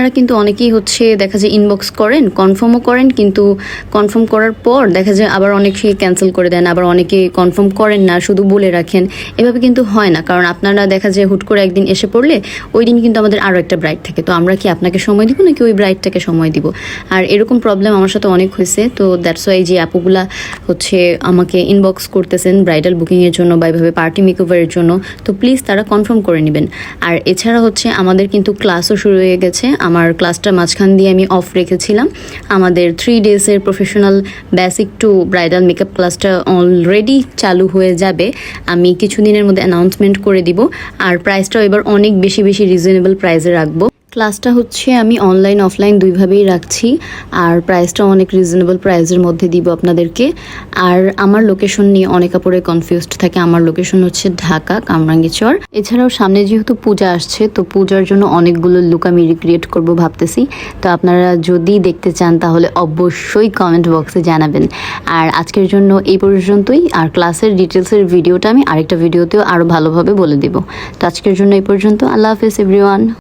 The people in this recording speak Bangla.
আপনারা কিন্তু অনেকেই হচ্ছে দেখা যায় ইনবক্স করেন, কনফার্মও করেন, কিন্তু কনফার্ম করার পর দেখা যায় আবার অনেকে ক্যান্সেল করে দেন, আবার অনেকে কনফার্ম করেন না, শুধু বলে রাখেন। এভাবে কিন্তু হয় না, কারণ আপনারা দেখা যায় হুট করে একদিন এসে পড়লে ওই দিন কিন্তু আমাদের আরও একটা ব্রাইড থাকে, তো আমরা কি আপনাকে সময় দিব নাকি ওই ব্রাইডটাকে সময় দিব? আর এরকম প্রবলেম আমার সাথে অনেক হয়েছে। তো দ্যাটস ওয়াই যে আপুগুলা হচ্ছে আমাকে ইনবক্স করতেছেন ব্রাইডাল বুকিংয়ের জন্য বা এভাবে পার্টি মেকওভারের জন্য, তো প্লিজ তারা কনফার্ম করে নেবেন। আর এছাড়া হচ্ছে আমাদের কিন্তু ক্লাসও শুরু হয়ে গেছে। আমার ক্লাসটা মাঝখান দিয়ে আমি অফ রেখেছিলাম। আমাদের 3 ডেজের professional basic to bridal makeup ক্লাসটা অলরেডি চালু হয়ে যাবে। আমি কিছুদিনের মধ্যে অ্যানাউন্সমেন্ট করে দিব। আর প্রাইসটাও এবার অনেক বেশি রিজনেবল প্রাইসে রাখবো। ক্লাসটা হচ্ছে আমি অনলাইন অফলাইন দুইভাবেই রাখছি, আর প্রাইসটা অনেক রিজনেবল প্রাইসের মধ্যে দিব আপনাদেরকে। আর আমার লোকেশন নিয়ে অনেক আপুরে কনফিউজড থাকে। আমার লোকেশন হচ্ছে ঢাকা কামরাঙ্গীচর। এছাড়াও সামনে যেহেতু পূজা আসছে, তো পূজার জন্য অনেকগুলো লুক আমি রিক্রিয়েট করব ভাবতেছি। তো আপনারা যদি দেখতে চান তাহলে অবশ্যই কমেন্ট বক্সে জানাবেন। আর আজকের জন্য এই পর্যন্তই। আর ক্লাসের ডিটেলসের ভিডিওটা আমি আরেকটা ভিডিওতেও আরও ভালোভাবে বলে দেব। তো আজকের জন্য এই পর্যন্ত। আল্লাহ হাফেজ এভরিওয়ান।